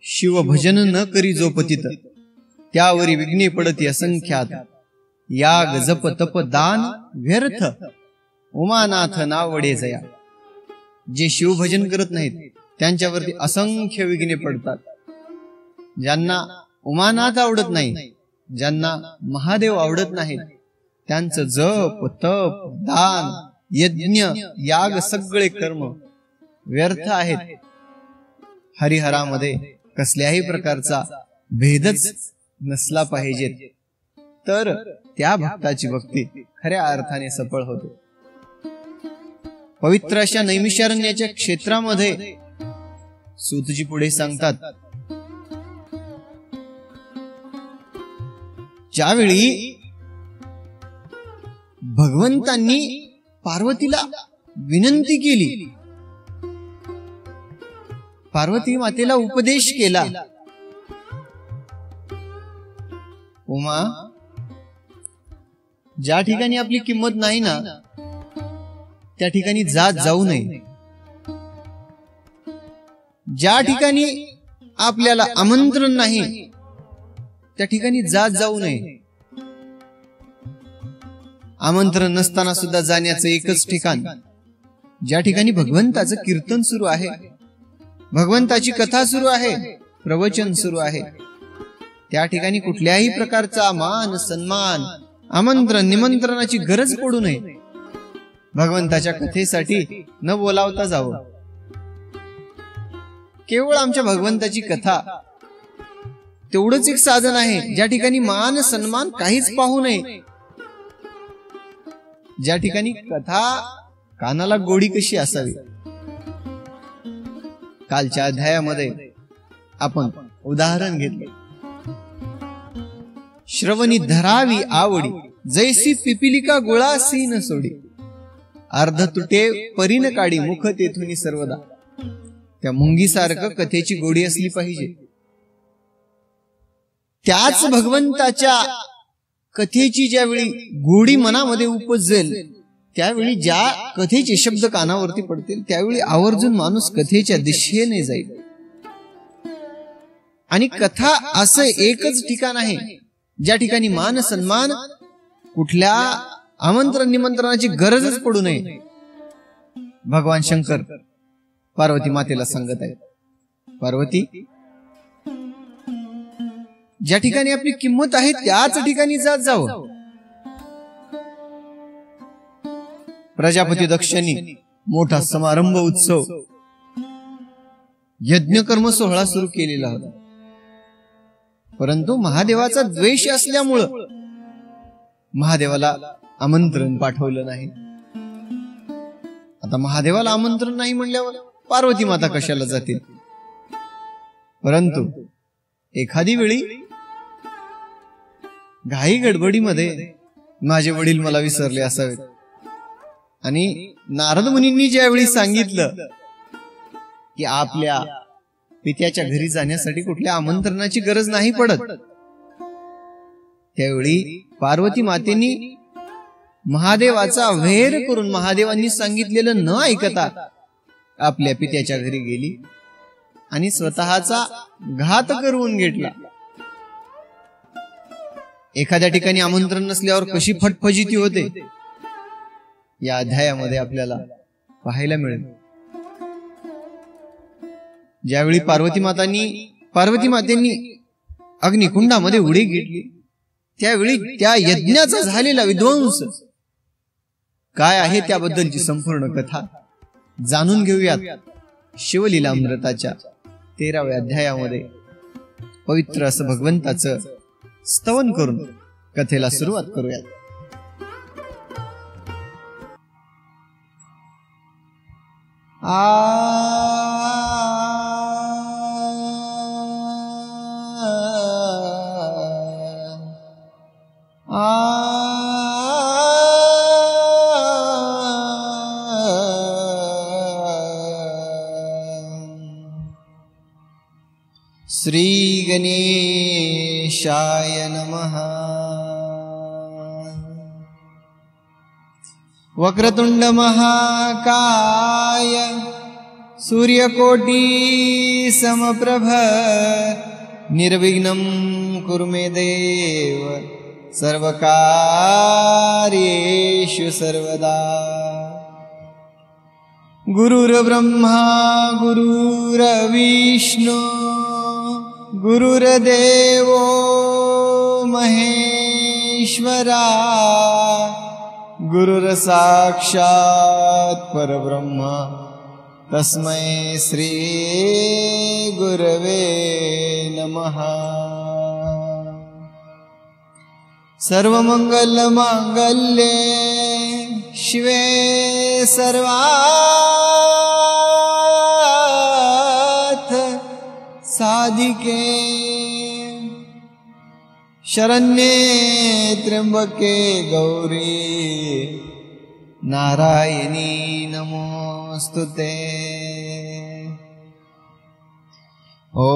शिवभजन न करी जो पतित, त्यावरी विघ्ने पडती असंख्यात. याग जप तप दान व्यर्थ, उमानाथ नावडे जया. जे शिवभजन करत नाहीत त्यांच्यावरती असंख्य विघ्ने पडतात. ज्यांना उमानाथ आवडत नाही, ज्यांना महादेव आवडत नाहीत, त्यांचं जप तप दान यज्ञ याग सगळे कर्म व्यर्थ आहेत. हरिहरामध्ये कसल्याही प्रकारचा भेदच नसला पाहिजे, तर त्या भक्ताची भक्ती खऱ्या अर्थाने सफळ होते. पवित्र अशा नैमिषारण्याच्या क्षेत्रामध्ये सूतजी पुढे सांगतात, ज्यावेळी भगवंतांनी पार्वतीला विनंती केली, पार्वती मातेला उपदेश केला, उमा, ज्या ठिकाणी आपली किंमत नाही ना त्या ठिकाणी जाऊ नये. ज्या ठिकाणी आपल्याला आमंत्रण नाही त्या ठिकाणी जाऊ नये. आमंत्रण नसताना सुद्धा जाण्याचं एकच ठिकाण, ज्या ठिकाणी भगवंताचं कीर्तन सुरू आहे, भगवंताची कथा सुरू आहे, प्रवचन सुरू आहे, त्या ठिकाणी कुठल्याही प्रकारचा मान सन्मान आमंत्रण निमंत्रणाची गरज पडू नये. भगवंताच्या कथेसाठी न बोलावता जावं. केवळ आमच्या भगवंताची कथा तेवढंच एक साधन आहे, ज्या ठिकाणी मान सन्मान काहीच पाहू नये. ज्या ठिकाणी कथा कानाला गोडी कशी असावी. कालच्या अध्यायामध्ये आपण उदाहरण घेतले, श्रवणी धरावी आवडी, जैसी पिपिलिका गुळासी न सोडी. अर्ध तुटे परीन काढी, मुख तेथुनी सर्वदा. त्या मुंगीसारखं कथेची गोडी असली पाहिजे. त्याच भगवंताच्या कथेची ज्यावेळी गोडी मनामध्ये उपजेल, त्यावेळी ज्या कथेचे शब्द कानावरती पडतील, त्यावेळी आवर्जून माणूस कथेच्या दिशेने जाईल. आणि कथा असं एकच ठिकाण आहे ज्या ठिकाणी मान सन्मान कुठल्या आमंत्रण निमंत्रणाची गरजच पडू नये. भगवान शंकर पार्वती मातेला सांगत आहेत, पार्वती, ज्या ठिकाणी आपली किंमत आहे त्याच ठिकाणी जावं. प्रजापती दक्षांनी मोठा समारंभ उत्सव यज्ञकर्म सोहळा सुरू केलेला होता, परंतु महादेवाचा द्वेष असल्यामुळं महादेवाला आमंत्रण पाठवलं नाही. आता महादेवाला आमंत्रण नाही म्हणल्यावर पार्वती माता कशाला जातील. परंतु एखादी वेळी घाई गडबडीमध्ये माझे वडील मला विसरले असावेत, आणि नारद मुनींनी ज्यावेळी सांगितलं की आपल्या पित्याच्या घरी जाण्यासाठी कुठल्या आमंत्रणाची गरज नाही पडत, त्यावेळी पार्वती मातेनी महादेवाचा वैर करून महादेवांनी सांगितलेलं न ऐकता आपल्या पित्याच्या घरी गेली आणि स्वतःचा घात करून घेतला. एखाद्या ठिकाणी आमंत्रण नसल्यावर कशी फटफजिती होते या अध्यायामध्ये आपल्याला पाहायला मिळेल. ज्यावेळी पार्वती मातेंनी अग्निकुंडामध्ये उडी घेतली, त्यावेळी त्या यज्ञाचा झालेला विध्वंस काय आहे त्याबद्दलची संपूर्ण कथा जाणून घेऊयात. शिवलीलामृताच्या 13व्या अध्यायामध्ये पवित्र असं भगवंताचं स्तवन करून कथेला सुरुवात करूयात. श्री गणेशाय नमः. वक्रतुंड महाकाय सूर्यकोटि समप्रभ निर्विघ्नं कुरु मे देव सर्वकार्येषु सर्वदा। गुरुर्ब्रह्मा गुरुर्विष्णु गुरुर्देवो महेश्वरा गुरुर्साक्षात् परब्रह्म तस्मै श्री गुरवे नमः। सर्वमंगलमांगल्ये शिवे सर्वार्थ साधिके शरण्ये त्र्यंबके गौरी नारायणी नमोस्तुते। ॐ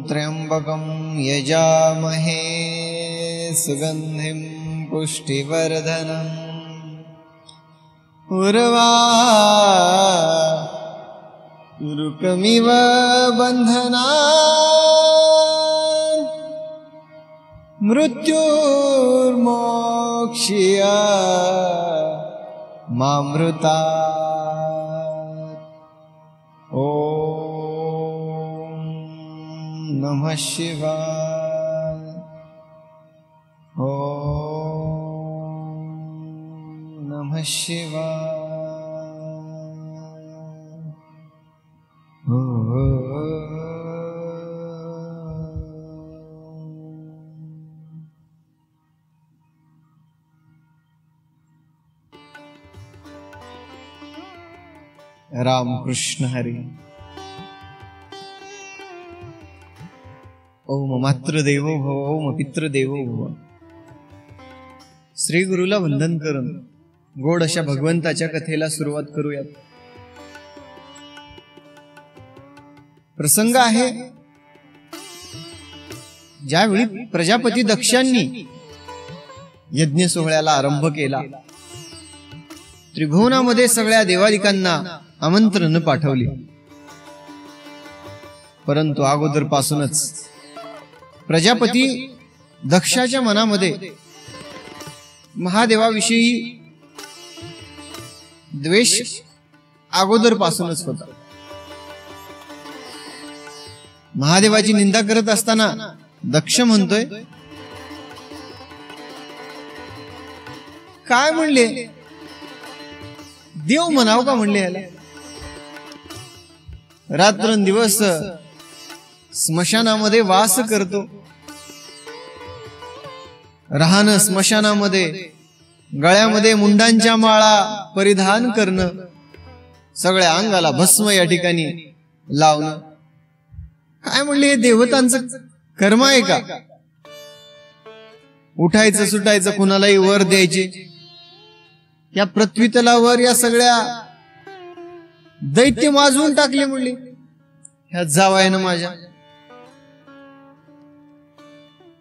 त्र्यंबकं यजामहे सुगन्धिं पुष्टिवर्धनम् उर्वारुकमिव बन्धनान् मृत्युर्मोक्ष्य मामृतात्। ॐ नमः शिवाय। ॐ नमः शिवाय। राम कृष्ण हरी। ओम मातृदेवो भव ओम पितृदेवो भव। श्री गुरुला वंदन करून गोड अशा भगवंताच्या कथेला सुरुवात करूयात। प्रसंग आहे ज्यावेळी प्रजापती दक्षांनी यज्ञ सोहळ्याला आरंभ केला, त्रिभुवनामध्ये सगळ्या देवादिकांना आमंत्रण पाठवले, परंतु अगोदरपासूनच प्रजापती दक्षाच्या मनामध्ये महादेवाविषयी द्वेष अगोदरपासूनच होता। महादेवाची निंदा करत असताना दक्ष म्हणतोय, काय म्हणले, देव म्हणाव का म्हणले याला? रात्रंदिवस स्मशानामध्ये वास करतो, राहणं स्मशानामध्ये, गळ्यामध्ये मुंडांच्या माळा परिधान करणं, सगळ्या अंगाला भस्म या ठिकाणी लावणं, काय म्हणले हे देवतांचं कर्म आहे का? उठायचं सुटायचं, कुणालाही वर द्यायचे, या पृथ्वी तलावर या सगळ्या दैत्य माजवून टाकले म्हणले ह्या जावायनं माझ्या।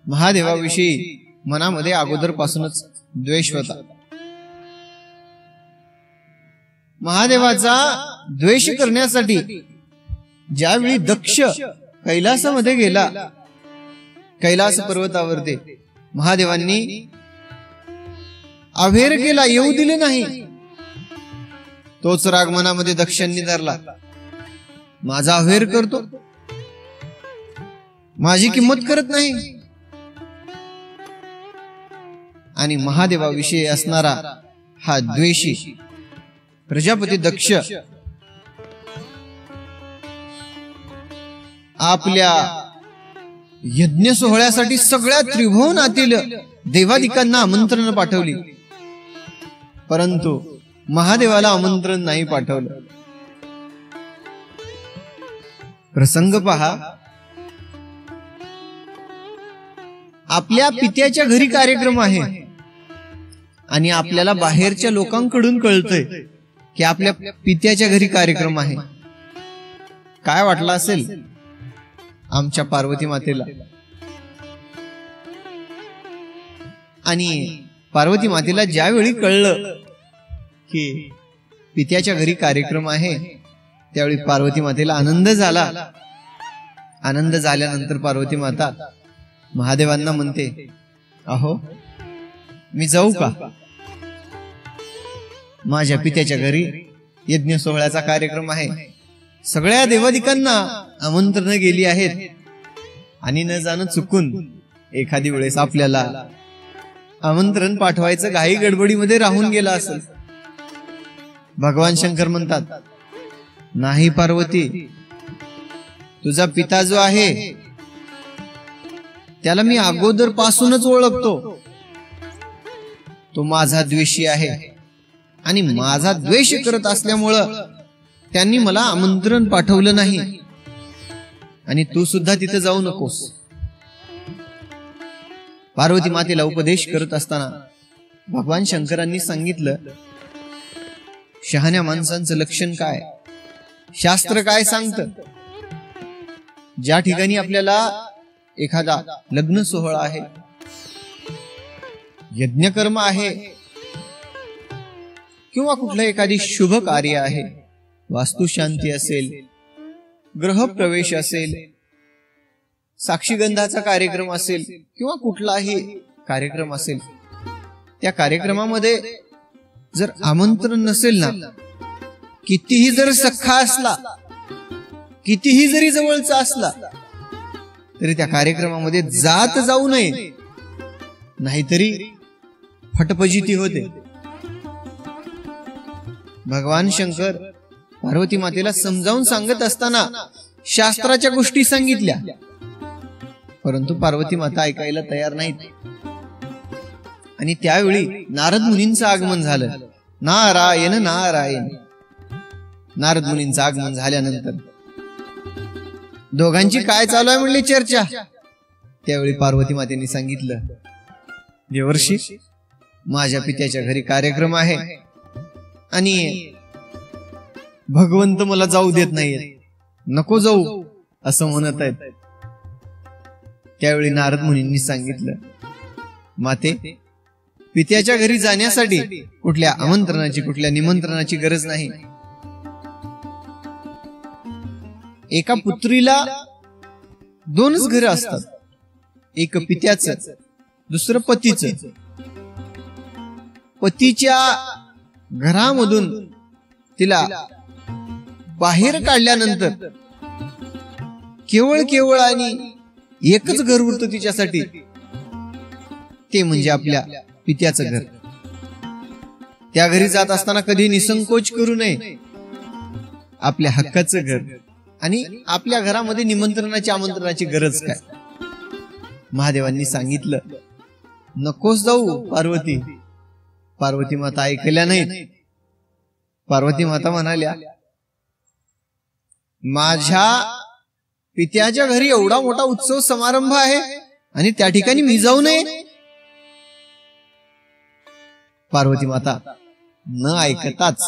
महादेवाविषयी मनामध्ये अगोदरपासूनच द्वेष होता। महादेवाचा द्वेष करण्यासाठी ज्यावेळी दक्ष कैलासामध्ये गेला, कैलास पर्वतावरती महादेवांनी अभेर केला, येऊ दिले नाही। तोच राग मनामध्ये दक्षांनी धरला, माझा अभेर करतो, माझी किंमत करत नाही। आणि महादेवाविषयी असणारा हा द्वेषी प्रजापती दक्ष आपल्या यज्ञ सोहळ्यासाठी सगळ्या त्रिभुवनातील देवादिकांना आमंत्रण पाठवली, परंतु महादेवाला आमंत्रण नाही पाठवलं। प्रसंग पहा, आपल्या पित्याच्या घरी कार्यक्रम आहे आणि आपल्याला बाहेरच्या लोकांकडून कळतंय की आपल्या पित्याच्या घरी कार्यक्रम आहे। काय वाटलं असेल आमच्या पार्वती मातेला? आणि पार्वती मातेला ज्यावेळी कळलं की पित्याच्या घरी कार्यक्रम आहे त्यावेळी पार्वती मातेला आनंद झाला. आनंद झाल्यानंतर पार्वती माता महादेवांना म्हणते, अहो मी जाऊ का? माझ्या पित्याच्या घरी यज्ञ सोहळ्याचा कार्यक्रम आहे. सगळ्या देवादिकांना आमंत्रण गेली आहेत आणि न जाणं चुकून एखादी वेळेस आपल्याला आमंत्रण पाठवायचं घाई गडबडीमध्ये राहून गेला असेल. भगवान शंकर म्हणतात, नाही पार्वती, तुझा पिता जो आहे त्याला मी अगोदर पासूनच ओळखतो. तो माझा द्वेषी आहे आणि माझा द्वेष करत असल्यामुळं त्यांनी मला आमंत्रण पाठवलं नाही. आणि तू सुद्धा तिथे जाऊ नकोस. पार्वती मातेला उपदेश करत असताना भगवान शंकरांनी सांगितलं, शहाण्या माणसांचं लक्षण काय, शास्त्र काय सांगतं. ज्या ठिकाणी आपल्याला एखादा लग्न सोहळा आहे, यज्ञकर्म आहे, किंवा कुठलं एखादी शुभ कार्य आहे, वास्तुशांती असेल, ग्रहप्रवेश असेल, साक्षीगंधाचा कार्यक्रम असेल, किंवा कुठलाही कार्यक्रम असेल, त्या कार्यक्रमामध्ये जर आमंत्रण नसेल ना, कितीही जर सख्खा असला, कितीही जरी जवळचा असला, तरी त्या कार्यक्रमामध्ये जाऊ नये, नाहीतरी फटफजिती होते. भगवान शंकर पार्वती मातेला समजावून सांगत असताना शास्त्राच्या गोष्टी सांगितल्या, परंतु पार्वती माता ऐकायला तयार नाहीत. आणि त्यावेळी नारद मुनींचं आगमन झालं. नारायण नारायण. नारद मुनींचं आगमन झाल्यानंतर दोघांची काय चालू आहे म्हणली चर्चा. त्यावेळी पार्वती मातेने सांगितलं, देवर्षी, माझ्या पित्याच्या घरी कार्यक्रम आहे आणि भगवंत मला जाऊ देत नाहीये, नको जाऊ असं म्हणत आहेत. त्यावेळी नारद मुनींनी सांगितलं, माते, पित्याच्या घरी जाण्यासाठी कुठल्या आमंत्रणाची, कुठल्या निमंत्रणाची गरज नाही. एका पुत्रीला दोनच घरं असतात, एक पित्याचं, दुसरं पतीचं. पतीच्या घरामधून तिला बाहेर काढल्यानंतर केवळ आणि एकच घर उरतं तिच्यासाठी, ते म्हणजे आपल्या पित्याचं घर. त्या घरी जात असताना कधी निसंकोच करू नये. आपल्या हक्काचं घर आणि आपल्या घरामध्ये निमंत्रणाची, आमंत्रणाची गरज काय. महादेवांनी सांगितलं, नकोस जाऊ पार्वती. पार्वती माता ऐकल्या नाहीत. पार्वती माता म्हणाल्या, माझ्या पित्याच्या घरी एवढा मोठा उत्सव समारंभ आहे आणि त्या ठिकाणी मी जाऊ नये. पार्वती माता न ऐकताच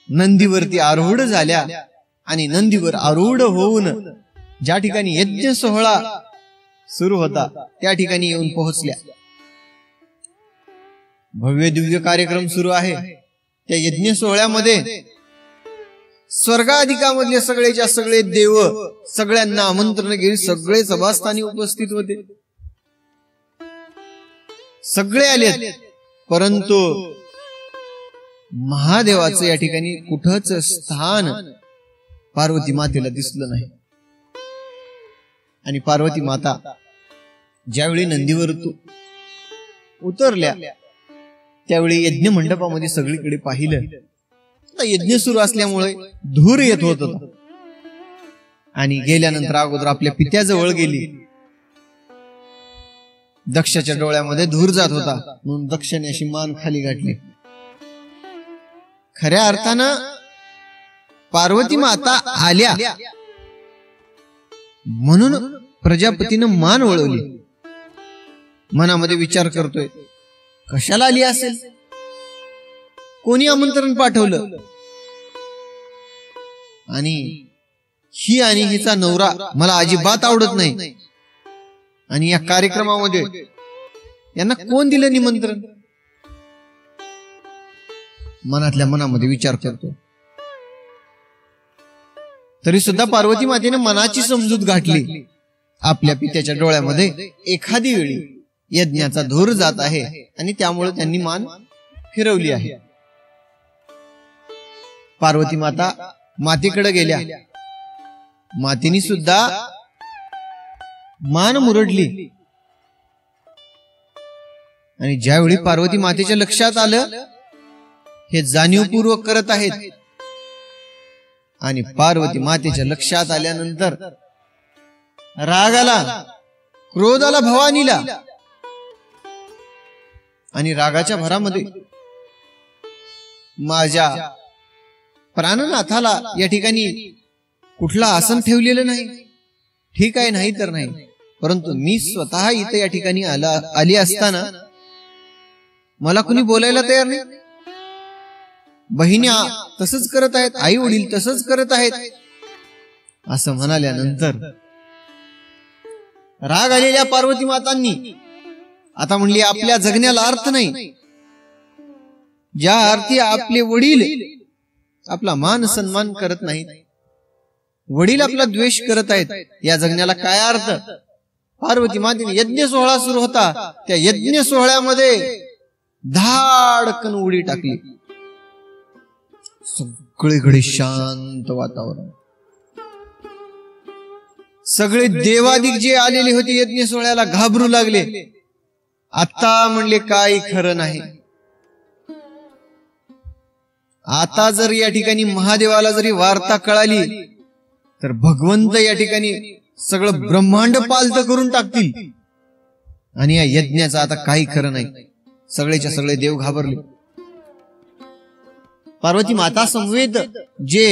नंदीवरती आरूढ झाल्या आणि नंदीवर आरूढ होऊन ज्या ठिकाणी यज्ञ सोहळा सुरू होता त्या ठिकाणी येऊन पोहोचल्या. भव्य दिव्य कार्यक्रम सुरू आहे. त्या यज्ञ सोहळ्यामध्ये स्वर्गाधिकामधले सगळेच्या सगळे देव, सगळ्यांना आमंत्रण घेऊन सगळे सभास्थानी उपस्थित होते. सगळे आले, परंतु महादेवाचं या ठिकाणी कुठंच स्थान पार्वती मातेला दिसलं नाही. आणि पार्वती माता ज्यावेळी नंदीवर उतरल्या त्यावेळी यज्ञ मंडपामध्ये सगळीकडे पाहिलं. यज्ञ सुरू असल्यामुळे धूर येत होत होता. आणि गेल्यानंतर अगोदर आपल्या पित्याजवळ गेली. दक्षाच्या डोळ्यामध्ये धूर जात होता म्हणून दक्षाने अशी मान खाली घातली. खऱ्या अर्थानं पार्वती माता आल्या म्हणून प्रजापतीनं मान वळवली. मनामध्ये विचार करतोय, कशाला आली असेल, कोणी आमंत्रण पाठवलं, आणि ही आणि हिचा नवरा मला अजिबात आवडत नाही, आणि या कार्यक्रमामध्ये यांना कोण दिलं निमंत्रण. मनातल्या मनामध्ये विचार करतो. तरी सुद्धा पार्वती मातेने मनाची समजूत गाठली. आपल्या पित्याच्या डोळ्यामध्ये एखादी वेळी यज्ञाचा धूर जात आहे आणि त्यामुळे त्यांनी मान फिरवली आहे. पार्वती माता मातेकडे गेल्या. मातेनी सुद्धा मान मुरडली आणि ज्यावेळी पार्वती मातेच्या लक्षात आलं हे जाणीवपूर्वक करत आहेत आणि पार्वती मातेच्या लक्षात आल्यानंतर राग आला, क्रोध आला भवानीला आणि रागाच्या भरामध्ये माझ्या प्राणनाथाला या ठिकाणी कुठला आसन ठेवलेलं नाही. ठीक आहे, नाही तर नाही, परंतु मी स्वतः इथे या ठिकाणी आली असताना मला कुणी बोलायला तयार नाही. बहिणी तसंच करत आहेत, आई वडील तसंच करत आहेत असं म्हणाल्यानंतर राग आलेल्या पार्वती मातांनी आता म्हणली आपल्या जगण्याला अर्थ नाही. ज्या अर्थी आपले वडील आपला मान सन्मान करत नाहीत, वडील आपला द्वेष करत आहेत, या जगण्याला काय अर्थ. पार्वती मातेने यज्ञ सोहळा सुरू होता, त्या यज्ञ सोहळ्यामध्ये धाडकन उडी टाकली. सगळीकडे शांत वातावरण. सगळे देवादिक जे आलेले होते यज्ञ सोहळ्याला घाबरू लागले. आता म्हणले काही खरं नाही. आता जर या ठिकाणी महादेवाला जरी वार्ता कळाली तर भगवंत या ठिकाणी सगळं ब्रह्मांड पालत करून टाकतील आणि या यज्ञाचं आता काही खरं नाही. सगळेच्या सगळे देव घाबरले. पार्वती माता समवेत जे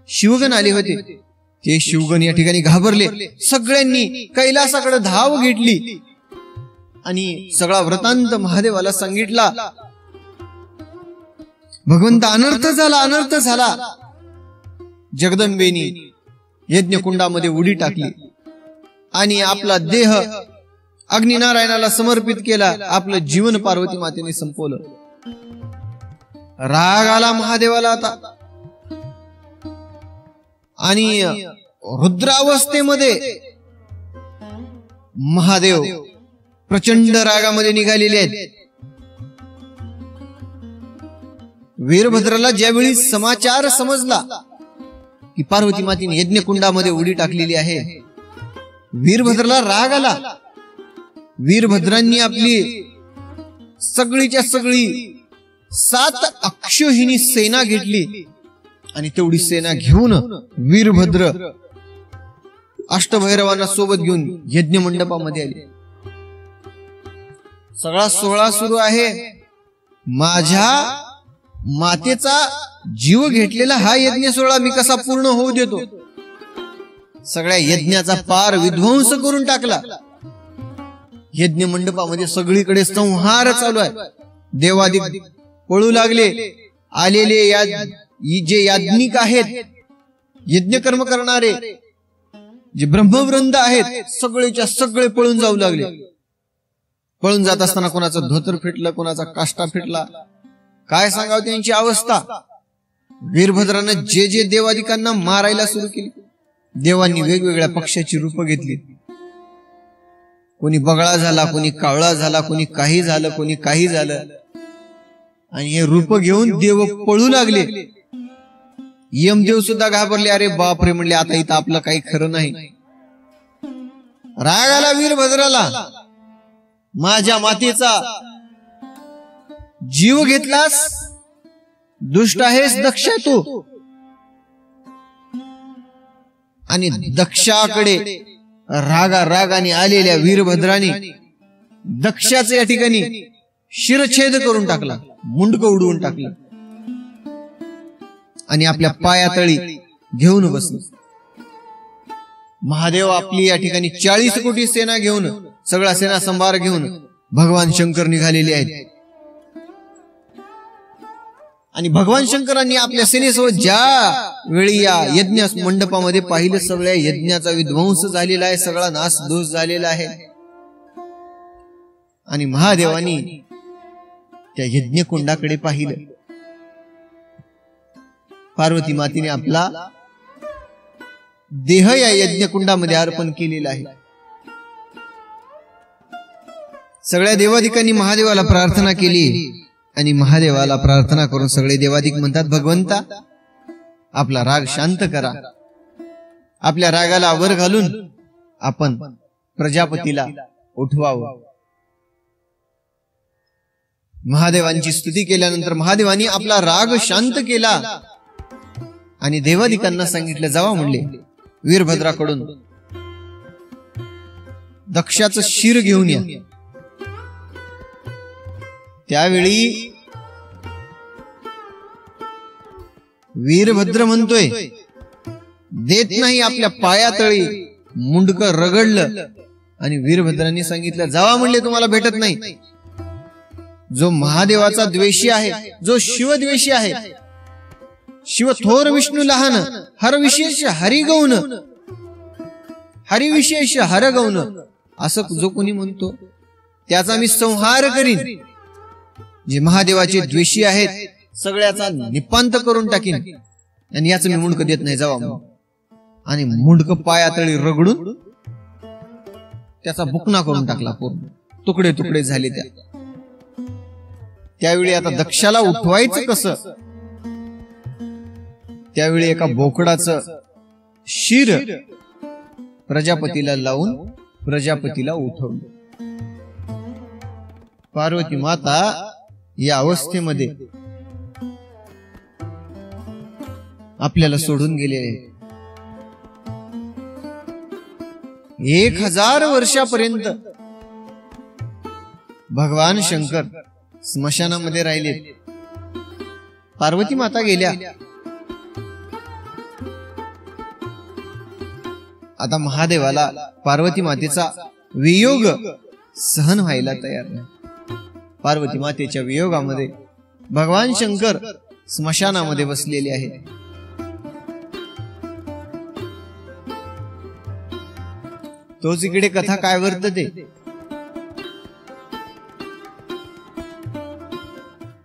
शिवगण आले होते ते शिवगण या ठिकाणी घाबरले. सगळ्यांनी कैलासाकडे धाव घेतली आणि सगळा वृत्तांत महादेवाला सांगितला. भगवंत अनर्थ झाला, अनर्थ झाला. जगदंबेनी यज्ञकुंडामध्ये उडी टाकली आणि आपला देह अग्निनारायणाला समर्पित केला. आपलं जीवन पार्वती मातेने संपवलं. राग आला महादेवाला आता आणि रुद्रावस्थेमध्ये महादेव प्रचंड रागामध्ये निघालेले आहेत. वीरभद्राला ज्यावेळी समाचार समजला की पार्वती मातेने यज्ञकुंडामध्ये उडी टाकलेली आहे, वीरभद्राला राग आला. वीरभद्रांनी आपली सगळीच्या सगळी 7 अक्षोहिणी सेना घेतली आणि तेवढी सेना घेऊन वीरभद्र अष्टभैरवांना सोबत घेऊन यज्ञ मंडपामध्ये आले. सगळा सोहळा सुरू आहे. माझ्या मातेचा जीव घेतलेला हा यज्ञ सोहळा मी कसा पूर्ण होऊ देतो. सगळ्या यज्ञाचा पार विध्वंस करून टाकला. यज्ञ मंडपामध्ये सगळीकडे संहार चालू आहे. देवादिक पळू लागले. आलेले जे याज्ञिक आहेत, यज्ञ कर्म करणारे जे ब्रह्मवृंद आहेत, सगळेच्या सगळे पळून जाऊ लागले. पळून जात असताना कोणाचं धोतर फिटलं, कोणाचा काष्टा फिटला. काय सांगावं त्यांची अवस्था. वीरभद्रानं जे जे देवादिकांना मारायला सुरू केली. देवांनी वेगवेगळ्या पक्षाची रूप घेतली. कोणी बगळा झाला, कोणी कावळा झाला, कोणी काही झालं, कोणी काही झालं. आणि हे रूप घेऊन देव पळू लागले. यमदेव सुद्धा घाबरले. अरे बापरे, म्हणले आता इथं आपलं काही खरं नाही. राग आला वीरभद्राला. माझ्या मातेचा जीव घेतलास, दुष्ट आहेस दक्ष तू. आणि दक्षाकडे रागाने आलेल्या वीरभद्राने दक्षाचे या ठिकाणी शिरछेद करून टाकला, मुंडकं उडवून टाकलं आणि आपल्या पायातळी घेऊन बसले. महादेव आपली या ठिकाणी 40 कोटी सेना घेऊन, सगळा सेना संभार घेऊन भगवान शंकर निघालेले आहेत. आणि भगवान शंकरांनी आपल्या सेनेसोबत ज्या वेळी या यज्ञ मंडपामध्ये पाहिलं, सगळ्या यज्ञाचा विध्वंस झालेला आहे, सगळा नाश दोष झालेला आहे. आणि महादेवानी त्या यज्ञकुंडाकडे पाहिलं. पार्वती मातेने आपला देह या यज्ञकुंडामध्ये अर्पण केलेला आहे. सगळ्या देवादिकांनी महादेवाला प्रार्थना केली आणि महादेवाला प्रार्थना करून सगळे देवादिक म्हणतात, भगवंता आपला राग शांत करा. आपल्या रागाला वर घालून आपण प्रजापतीला उठवावं. महादेवांची स्तुती केल्यानंतर महादेवांनी आपला राग शांत केला आणि देवादिकांना सांगितलं, जावा म्हणले वीरभद्राकडून दक्षाचं शिर घेऊन या. त्यावेळी वीरभद्र म्हणतोय, देत नाही. आपल्या पायातळी मुंडकं रगडलं आणि वीरभद्रांनी सांगितलं, जावा म्हणले तुम्हाला भेटत नाही. जो महादेवाचा द्वेषी आहे, जो शिवद्वेषी आहे, शिव थोर विष्णू लहान, हर विशेष हरिगौन, हरिविशेष हरगौन, असं जो कोणी म्हणतो त्याचा मी संहार करीन. जे महादेवाचे द्वेषी आहेत सगळ्याचा निपांत करून टाकीन आणि याचं मी मुंडक देत नाही, जावा म्हणून. आणि मुंडक पायातळी रगडून त्याचा बुकना करून टाकला, पूर्ण तुकडे तुकडे झाले. त्यावेळी आता दक्षाला उठवायचं कसं? त्यावेळी एका बोकडाचं शिर प्रजापतीला लावून प्रजापतीला उठवलं. पार्वती माता या अवस्थेमध्ये आपल्याला सोडून गेले. 1000 वर्षापर्यंत भगवान शंकर स्मशानामध्ये राहिले. पार्वती माता गेल्या. आता महादेवाला पार्वती मातेचा वियोग सहन व्हायला तयार नाही. पार्वती मातेच्या वियोगामध्ये भगवान शंकर स्मशानामध्ये बसलेले आहेत. तोच इकडे कथा काय वर्तते.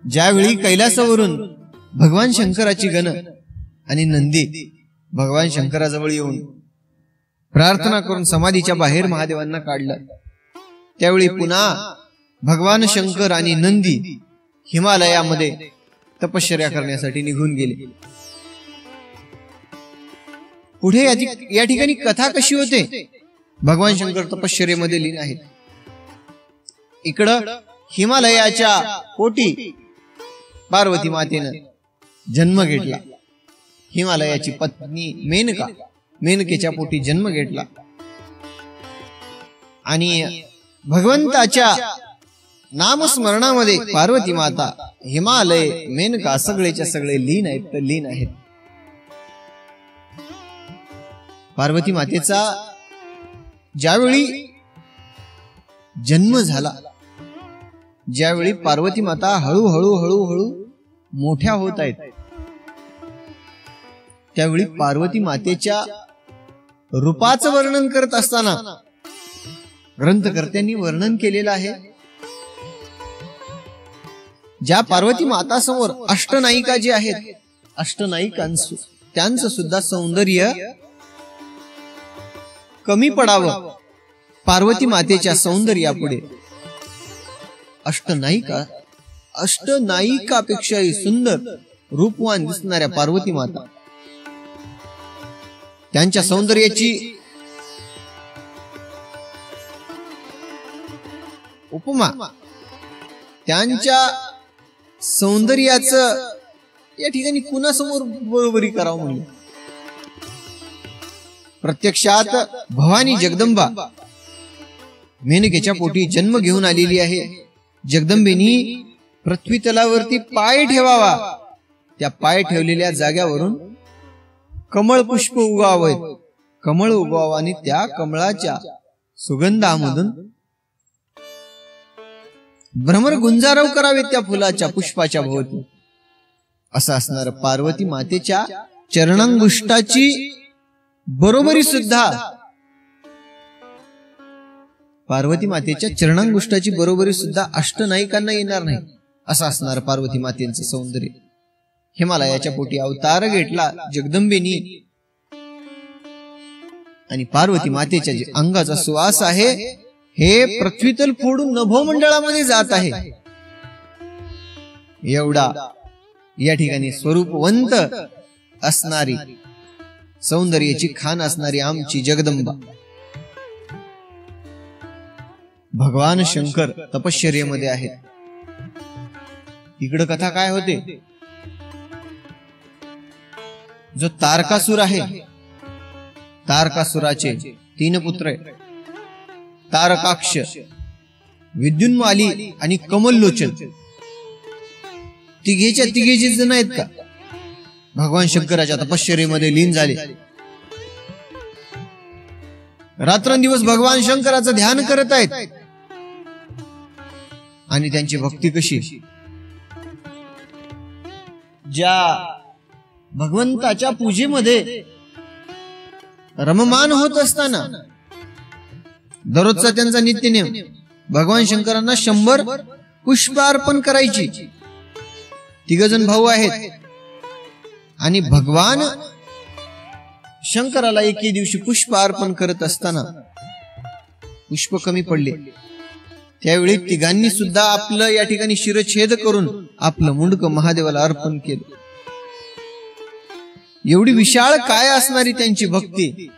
ज्यावेळी कैलासावरून भगवान शंकराची गण आणि नंदी भगवान शंकराजवळ येऊन प्रार्थना करून समाधीच्या बाहेर महादेवांना काढलं, त्यावेळी पुन्हा भगवान शंकर आणि नंदी हिमालयामध्ये तपश्चर्या करण्यासाठी निघून गेले. पुढे या ठिकाणी कथा कशी होते. भगवान शंकर तपश्चर्येमध्ये लीन आहेत. इकडं हिमालयाच्या पोटी पार्वती मातेनं जन्म घेतला. हिमालयाची पत्नी मेनका, मेनकेच्या पोटी जन्म घेतला आणि भगवंताच्या नामस्मरणामध्ये पार्वती माता, हिमालय, मेनका सगळेच्या सगळे लीन आहेत, तर लीन आहेत. पार्वती मातेचा ज्यावेळी जन्म झाला, ज्यावेळी पार्वती माता हळूहळू हळूहळू मोठ्या होत आहेत, त्यावेळी पार्वती मातेच्या रूपाचं वर्णन करत असताना ग्रंथकर्त्यांनी वर्णन केलेलं आहे. ज्या पार्वती माता समोर अष्टनायिका जे आहेत, अष्टनायिकांचं त्यांचं सुद्धा सौंदर्य कमी पडावं, पार्वती मातेच्या सौंदर्यापुढे अष्टनायिकापेक्षाही सुंदर रूपवान दिसणाऱ्या पार्वती माता, त्यांच्या सौंदर्याची उपमा, त्यांच्या सौंदर्याचं या ठिकाणी कुणासमोर बरोबरी करावं म्हणलं. प्रत्यक्षात भवानी जगदंबा मेनकेच्या पोटी जन्म घेऊन आलेली आहे. जगदंबेनी पृथ्वी तलावरती पाय ठेवावा, त्या पाय ठेवलेल्या जाग्यावरून कमळ पुष्प उगवावेत, कमळ उगवावं आणि त्या कमळाच्या सुगंधामधून भ्रमर गुंजारव करावे त्या फुलाच्या पुष्पाच्या भोवती. असं असणार पार्वती मातेच्या चरणांगुष्टाची बरोबरी सुद्धा, पार्वती मातेच्या चरणांगुष्टाची बरोबरी सुद्धा अष्टनायिकांना येणार नाही. असं असणार पार्वती मातेचं सौंदर्य. हिमालयाच्या पोटी अवतार घेतला जगदंबेनी आणि पार्वती मातेच्या जे अंगाचा सुवास आहे हे पृथ्वीतल फोडून नभोमंडळामध्ये जात आहे. एवढा या ठिकाणी स्वरूपवंत असणारी, सौंदर्याची खान असणारी आमची जगदंबा भगवान शंकर तपश्चर्येमध्ये आहेत. इकडं कथा काय होते, जो तारकासुर आहे, तारकासुराचे 3 पुत्र आहेत, तारकाक्ष, विद्युन्माली आणि कमललोचन. तिघे जण आहेत का भगवान शंकराच्या तपश्चर्येमध्ये लीन झाले. रात्रंदिवस भगवान शंकराचं ध्यान करत आहेत. आणि त्यांची भक्ती कशी, ज्या भगवंताच्या पूजेमध्ये रममान होत असताना दररोजचा त्यांचा नित्यनेम भगवान शंकरांना 100 पुष्प अर्पण करायची. 3 जण भाऊ आहेत आणि भगवान शंकराला एके दिवशी पुष्प अर्पण करत असताना पुष्प कमी पडले. त्यावेळी तिघांनी सुद्धा आपलं या ठिकाणी शिरच्छेद करून आपलं मुंडकं महादेवाला अर्पण केलं. एवढी विशाळ काय असणारी त्यांची भक्ती,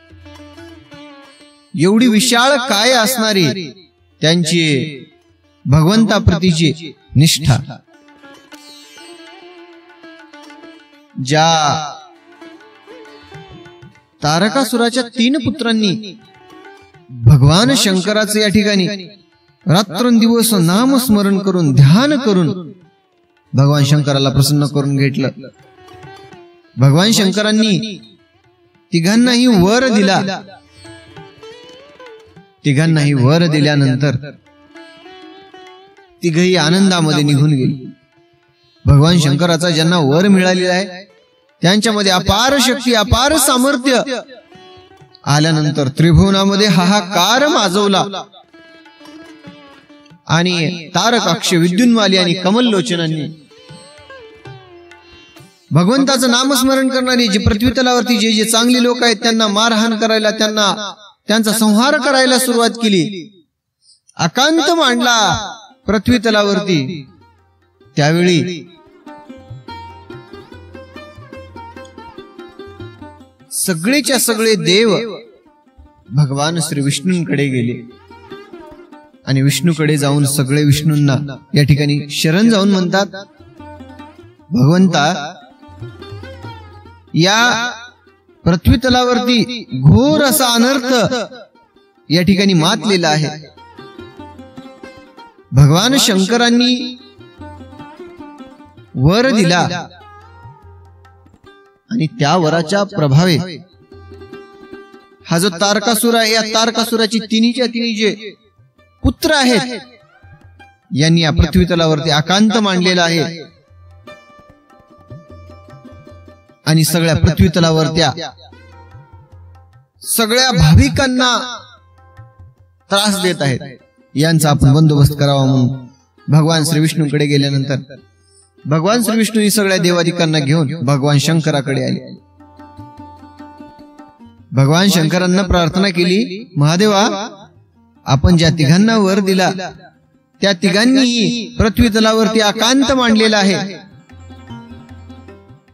एवढी विशाळ काय असणारी त्यांची भगवंताप्रतीची निष्ठा. ज्या तारकासुराच्या 3 पुत्रांनी भगवान शंकराचे या ठिकाणी रात्रंदिवस नामस्मरण करून ध्यान करून भगवान शंकराला प्रसन्न करून घेतलं. भगवान शंकरांनी तिघांनाही वर दिला. तिघांनाही वर दिल्यानंतर तिघही आनंदामध्ये निघून गेली. भगवान शंकराचा ज्यांना वर मिळालेला आहे त्यांच्यामध्ये अपार शक्ती, अपार सामर्थ्य आल्यानंतर त्रिभुवनामध्ये हाहाकार माजवला. आणि तारकाक्ष, विद्युन्माली आणि कमललोचनांनी भगवंताचं नामस्मरण करणारी जी पृथ्वी तलावरती जे चांगली लोक आहेत त्यांना मारहाण करायला, त्यांचा संहार करायला सुरुवात केली. आकांत मांडला पृथ्वी तलावरती. त्यावेळी सगळेच्या सगळे देव भगवान श्री विष्णूंकडे गेले आणि विष्णूकडे जाऊन सगळे विष्णूंना या ठिकाणी शरण जाऊन म्हणतात, भगवंता, या पृथ्वी तलावरती घोर असा अनर्थ या ठिकाणी मातलेला आहे. भगवान शंकरांनी वर दिला आणि त्या वराच्या प्रभावे हा जो तारकासुर आहे, या तारकासुराची तिन्हीच्या तिन्ही जे पुत्र आहेत यांनी या पृथ्वी तलावरती आकांत मांडलेला आहे. आणि सगळ्या पृथ्वी तलावरत्या सगळ्या भाविकांना त्रास देत आहेत. यांचा आपण बंदोबस्त करावा म्हणून भगवान श्री विष्णूकडे गेल्यानंतर भगवान श्री विष्णू सगळ्या देवादिकांना घेऊन भगवान शंकराकडे आले. भगवान शंकरांना प्रार्थना केली, महादेवा, आपण ज्या तिघांना वर दिला त्या तिघांनीही पृथ्वी तलावरती आकांत मांडलेला आहे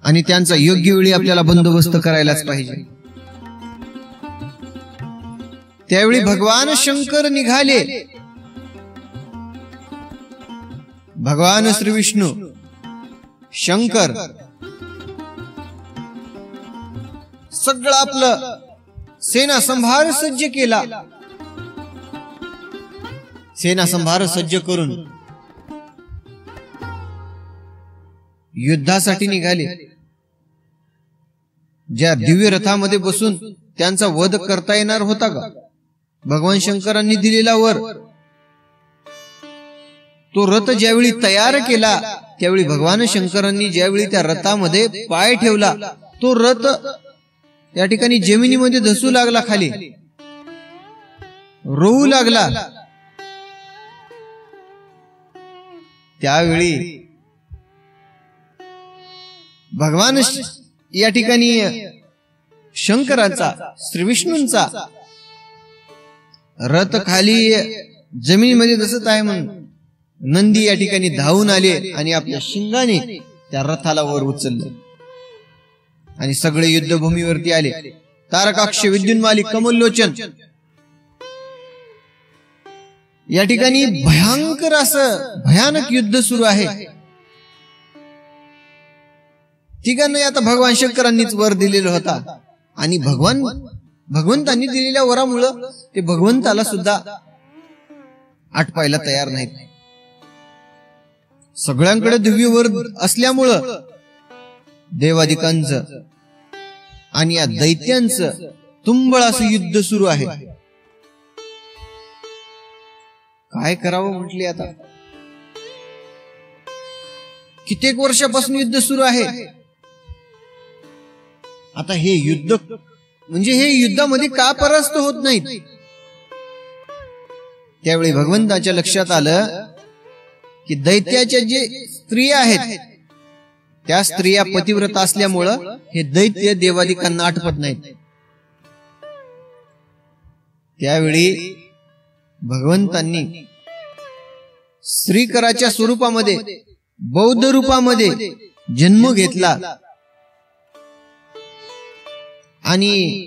आणि त्यांचा योग्य वेळी आपल्याला बंदोबस्त करायलाच पाहिजे. त्यावेळी भगवान शंकर निघाले. भगवान श्री विष्णू शंकर सगळं आपलं सेना संभार सज्ज केला. सेना संभार सज्ज करून युद्धासाठी निघाले. ज्या दिव्य रथामध्ये बसून त्यांचा वध करता येणार होता का, भगवान शंकरांनी दिलेला वर, तो रथ ज्यावेळी तयार केला त्यावेळी भगवान शंकरांनी ज्यावेळी त्या रथामध्ये पाय ठेवला, तो रथ या ठिकाणी जमिनीमध्ये धसू लागला, खाली रोवू लागला. त्यावेळी भगवान या ठिकाणी शंकराचा, श्री विष्णूंचा रथ खाली जमिनीमध्ये दिसत आहे म्हणून नंदी या ठिकाणी धावून आले आणि आपल्या शिंगाने त्या रथाला वर उचलले आणि सगळे युद्धभूमीवरती आले. तारकाक्ष, विद्युन्माली, कमललोचन या ठिकाणी भयंकर असं भयानक युद्ध सुरू आहे. तिघांना आता भगवान शंकरांनीच वर दिलेला होता आणि भगवंतांनी दिलेल्या वरामुळं ते भगवंताला सुद्धा आटपायला तयार नाहीत. सगळ्यांकडे दिव्य वर असल्यामुळं देवादिकांचं आणि या दैत्यांचं तुंबळ असं युद्ध सुरू आहे. काय करावं म्हटले, आता कित्येक वर्षापासून युद्ध सुरू आहे. आता हे युद्ध म्हणजे हे युद्धामध्ये का परास्त होत नाहीत. त्यावेळी भगवंताच्या लक्षात आलं की दैत्याच्या जे स्त्रिया आहेत त्या स्त्रिया पतिव्रता असल्यामुळं हे दैत्य देवादिकांना आटपत नाहीत. त्यावेळी भगवंतांनी श्रीकराच्या स्वरूपामध्ये बौद्ध रूपामध्ये जन्म घेतला आणि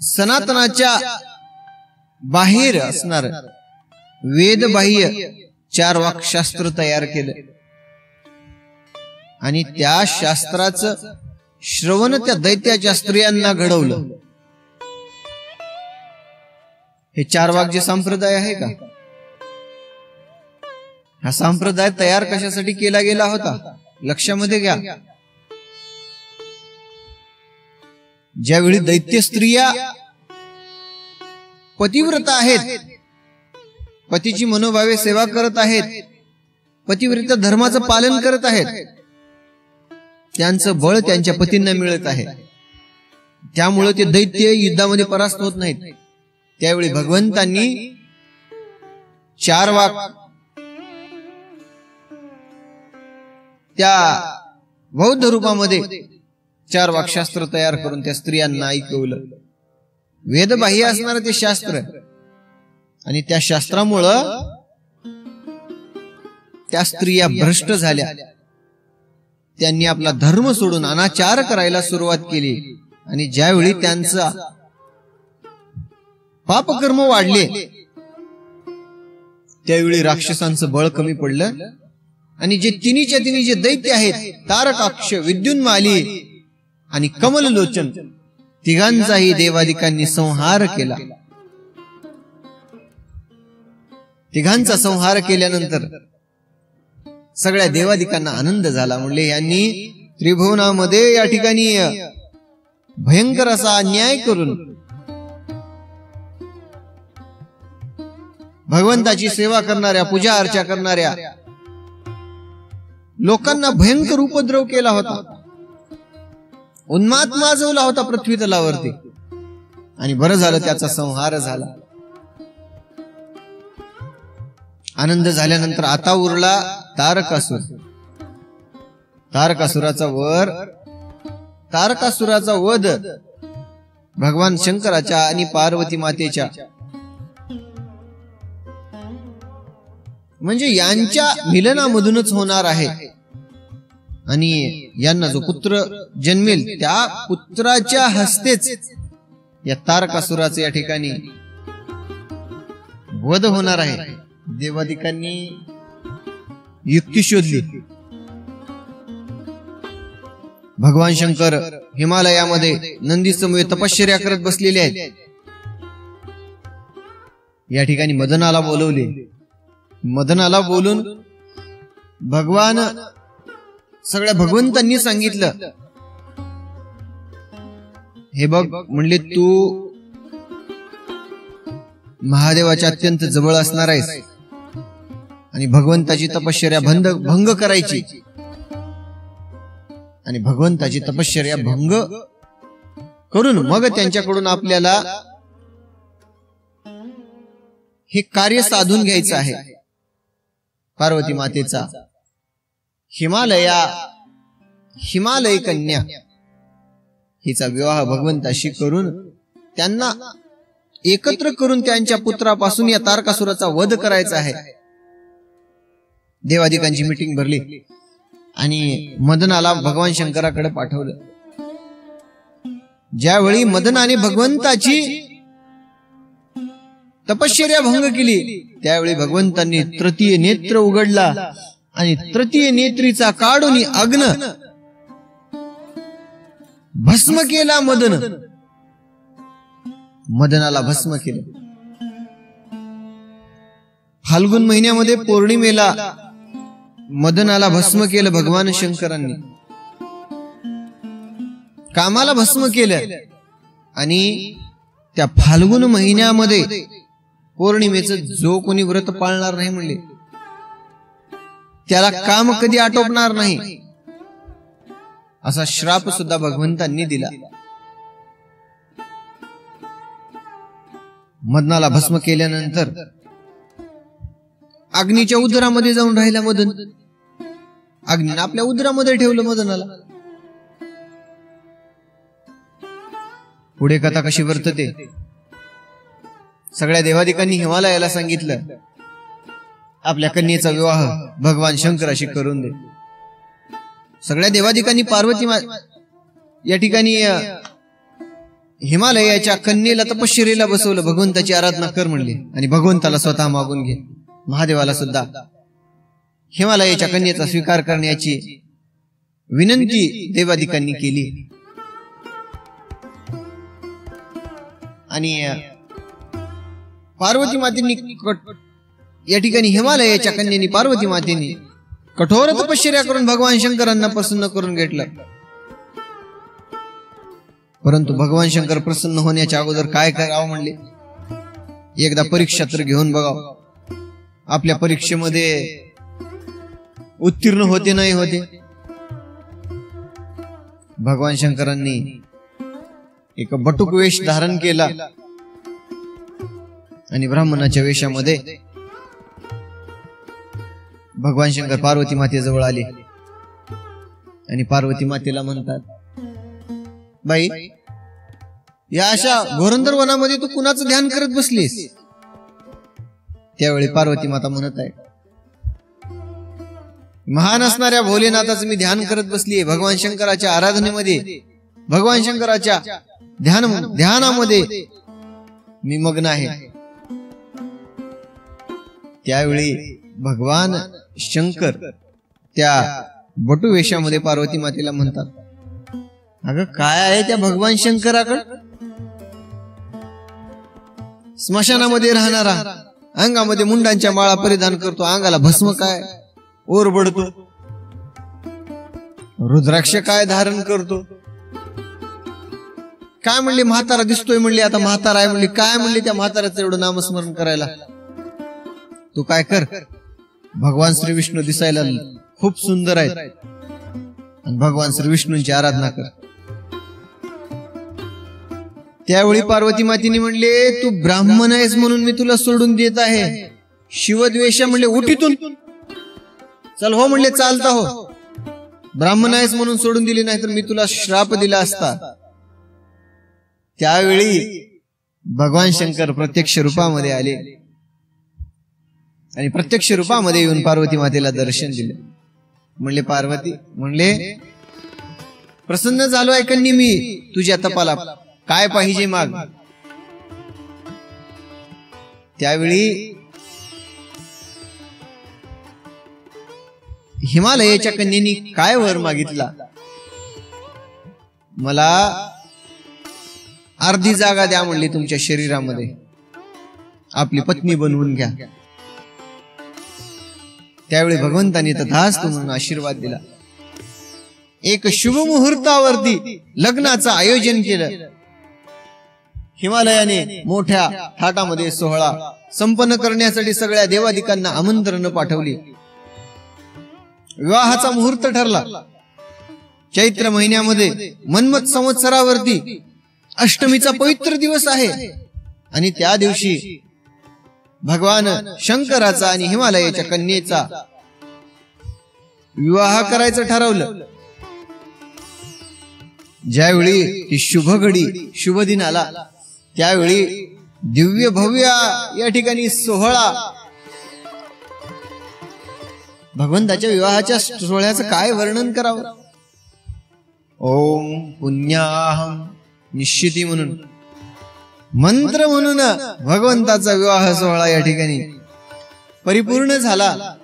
सनातनाच्या बाहेर असणार वेदबाह्य 4 वाक्शास्त्र तयार केलं आणि त्या शास्त्राचं श्रवण त्या दैत्याच्या स्त्रियांना घडवलं. हे 4 वाक् जे संप्रदाय आहे का, हा संप्रदाय तयार कशासाठी केला गेला होता लक्षामध्ये घ्या. ज्यावेळी दैत्य स्त्रिया पतिव्रता आहेत, पतीची मनोभावे सेवा करत आहेत, पतिव्रता धर्माचं पालन करत आहेत, त्यांचं बळ त्यांच्या पतींना मिळत आहे. त्यामुळे ते दैत्य युद्धामध्ये परास्त होत नाहीत. त्यावेळी भगवंतांनी 4 वाक् त्या बौद्ध रूपामध्ये 4 वाक्शास्त्र तयार करून त्या स्त्रियांना ऐकवलं. वेदबाह्य असणार ते शास्त्र आणि त्या शास्त्रामुळं त्या स्त्रिया भ्रष्ट झाल्या. त्यांनी आपला धर्म सोडून अनाचार करायला सुरुवात केली आणि ज्यावेळी त्यांचा पापकर्म वाढले त्यावेळी राक्षसांचं बळ कमी पडलं आणि जे तिन्हीच्या तिन्ही जे दैत्य आहेत तारकाक्ष, विद्युन्माली आणि कमललोचन तिघांचाही देवादिकांनी संहार केला. तिघांचा संहार केल्यानंतर सगळ्या देवादिकांना आनंद झाला. म्हणले यांनी त्रिभुवनामध्ये या ठिकाणी भयंकर असा अन्याय करून भगवंताची सेवा करणाऱ्या, पूजा अर्चा करणाऱ्या लोकांना भयंकर उपद्रव केला होता, उन्माद माजवला होता पृथ्वी तलावरती आणि बरं झालं त्याचा संहार झाला. आनंद झाल्यानंतर आता उरला तारकासुर. तारकासुराचा वध भगवान शंकराच्या आणि पार्वती मातेच्या म्हणजे यांच्या मिलनामधूनच होणार आहे आणि यांना जो पुत्र जन्मेल त्या पुत्राच्या हस्तेच या तारकासुराचे या ठिकाणी वध होणार आहे. देवादिकांनी युक्ती शोधली. भगवान शंकर हिमालयामध्ये नंदी समूह तपश्चर्या करत बसलेले आहेत. या ठिकाणी मदनाला बोलवले. मदनाला बोलून भगवान सगळ्या भगवंतांनी सांगितलं, हे बघ म्हणले तू महादेवाच्या अत्यंत जवळ असणार आहेस आणि भगवंताची तपश्चर्या भंग करायची आणि भगवंताची तपश्चर्या भंग करून मग त्यांच्याकडून आपल्याला हे कार्य साधून घ्यायचं आहे. पार्वती मातेचा हिमालय कन्या हिचा विवाह भगवंताशी करून त्यांना एकत्र करून त्यांच्या पुत्रापासून या तारकासुराचा वध करायचा आहे. देवादिकांची मीटिंग भरली आणि मदनाला भगवान शंकराकडे पाठवलं. ज्यावेळी मदनाने भगवंताची तपश्चर्या भंग केली त्यावेळी भगवंतांनी तृतीय नेत्र उघडला आणि तृतीय नेत्रीचा काढून अग्न भस्म केला. मदनाला भस्म केलं. फाल्गुन महिन्यामध्ये पौर्णिमेला मदनाला भस्म केलं भगवान शंकरांनी. कामाला भस्म केलं आणि त्या फाल्गुन महिन्यामध्ये पौर्णिमेचं जो कोणी व्रत पाळणार नाही म्हणले त्याला काम कधी आटोपणार नाही असा श्राप सुद्धा भगवंतांनी दिला. मदनाला भस्म केल्यानंतर अग्नीच्या उदरामध्ये जाऊन राहिला मदन. अग्नीने आपल्या उदरामध्ये ठेवलं मदनाला. पुढे कथा कशी वर्तते. सगळ्या देवादिकांनी हिमालयाला सांगितलं आपल्या कन्येचा विवाह भगवान शंकराशी करून दे. सगळ्या देवादिकांनी पार्वती या ठिकाणी हिमालयाच्या कन्येला तपश्चर्येला बसवलं. भगवंताची आराधना कर म्हणले आणि भगवंताला स्वतः मागून घे. महादेवाला सुद्धा हिमालयाच्या कन्येचा स्वीकार करण्याची विनंती देवादिकांनी केली. आणि पार्वती मातेंनी या ठिकाणी हिमालयाच्या कन्येनी पार्वती मातेंनी कठोर तपश्चर्या करून भगवान शंकरांना प्रसन्न करून घेतलं. परंतु भगवान शंकर प्रसन्न होण्याच्या अगोदर काय करावं म्हणले एकदा परीक्षा तर घेऊन बघावं. आपल्या परीक्षेमध्ये उत्तीर्ण होते नाही होते. भगवान शंकरांनी एक बटुक वेश धारण केला आणि ब्राह्मणाच्या वेशामध्ये भगवान शंकर पार्वती मातेजवळ आले आणि पार्वती मातेला म्हणतात, बाई या अशा घोरंदर वनामध्ये तू कुणाचं ध्यान करत बसलीस? त्यावेळी पार्वती माता म्हणत आहे, महान असणाऱ्या भोलेनाथाचं मी ध्यान करत बसलीये. भगवान शंकराच्या आराधनेमध्ये, भगवान शंकराच्या ध्यानामध्ये मी मग्न आहे. त्यावेळी भगवान शंकर त्या बटू वेशामध्ये पार्वती मातेला म्हणतात, अगं काय आहे त्या भगवान शंकराकडे? स्मशानामध्ये राहणारा, अंगामध्ये मुंडांच्या माळा परिधान करतो, अंगाला भस्म काय ओरबडतो, रुद्राक्ष काय धारण करतो, काय म्हणले म्हातारा दिसतोय म्हणले, आता म्हातारा आहे म्हणले, काय म्हणले त्या म्हाताऱ्याचं एवढं नामस्मरण करायला? तू काय कर, भगवान श्री विष्णू दिसायला खूप सुंदर आहेत आणि भगवान श्री विष्णूंची आराधना कर. त्यावेळी पार्वती मातेने म्हणले, तू ब्राह्मण आहेस म्हणून मी तुला सोडून देत आहे. शिवद्वेषा म्हणले, उठीतून चल. हो म्हणले, चालता हो. ब्राह्मण आहेस म्हणून सोडून दिली नाही तर मी तुला श्राप दिला असता. त्यावेळी भगवान शंकर प्रत्यक्ष रूपामध्ये आले आणि प्रत्यक्ष रूपामध्ये येऊन पार्वती मातेला दर्शन दिले. म्हणले, पार्वती म्हणले, प्रसन्न झालो ऐकणी मी तुझ्या तपाला, काय पाहिजे माग. त्यावेळी हिमालयाच्या कन्येनी काय वर मागितला? मला अर्धी जागा द्या म्हणली तुमच्या शरीरामध्ये, आपली पत्नी बनवून घ्या. त्यावेळी भगवंतांनी तथास्तु म्हणून आशीर्वाद दिला. एक शुभ मुहूर्तावरती लग्नाचं आयोजन केलं. हिमालयाने मोठ्या थाटामध्ये सोहळा संपन्न करण्यासाठी सगळ्या देवादिकांना आमंत्रण पाठवली. विवाहाचा मुहूर्त ठरला. चैत्र महिन्यामध्ये मन्मथ संवत्सरावरती अष्टमीचा पवित्र दिवस आहे आणि त्या दिवशी भगवान शंकराचा आणि हिमालयाच्या कन्येचा विवाह करायचं ठरवलं. ज्यावेळी ती शुभ घडी, शुभ दिन आला, त्यावेळी दिव्य भव्य या ठिकाणी सोहळा, भगवंताच्या विवाहाच्या सोहळ्याचं काय वर्णन करावं. ओम पुण्याहम निश्चिती म्हणून, मंत्र म्हणून भगवंताचा विवाह सोहळा या ठिकाणी परिपूर्ण झाला.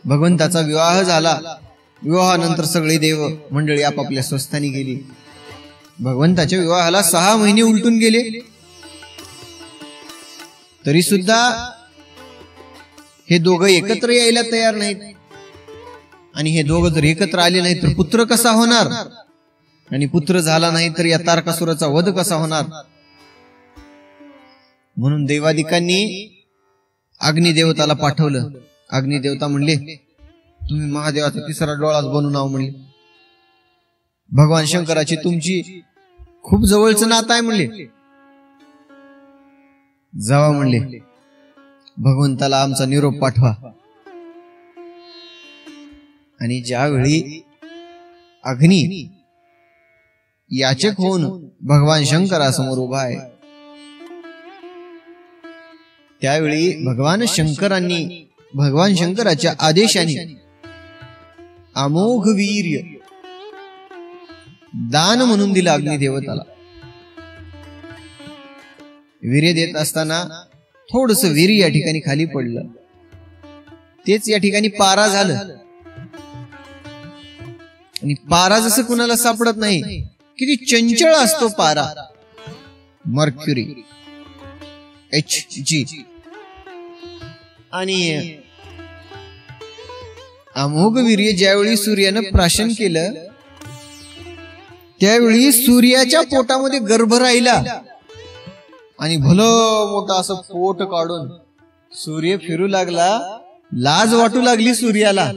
भगवंताचा विवाह झाला. विवाहानंतर सगळे देव मंडळी आपापल्या स्वस्थानी गेली. भगवंताच्या विवाहाला 6 महिने उलटून गेले, तरी सुद्धा हे दोघं एकत्र यायला तयार नाहीत. आणि हे दोघं जर एकत्र आले नाही तर पुत्र कसा होणार, आणि पुत्र झाला नाही तर या तारकासुराचा वध कसा होणार. म्हणून देवादिकांनी अग्निदेवताला पाठवलं. अग्निदेवता म्हणले, तुम्ही महादेवाचा 3रा डोळाच बनून आहो म्हणले. भगवान शंकराची तुमची खूप जवळचं नातं आहे म्हणले. जावा म्हणले, भगवंताला आमचा निरोप पाठवा. आणि ज्यावेळी अग्नी याचक होऊन भगवान शंकरासमोर उभा आहे, त्यावेळी भगवान शंकराच्या आदेशाने अमोघ वीर्य दान म्हणून दिलं अग्निदेवताला. वीर्य देत असताना थोडस वीर्य या ठिकाणी खाली पडलं. तेच या ठिकाणी पारा झालं. आणि पारा जसं कुणाला सापडत नाही, किती चंचल असतो पारा. Mercury Hg. आणि अमोघ वीर्य ज्यावेळी सूर्यानं प्राशन केलं, त्यावेळी सूर्याच्या पोटामध्ये गर्भ राहिला. आणि भलं मोठं असं पोट काढून सूर्य फिरू लागला. लाज वाटू लागली सूर्याला.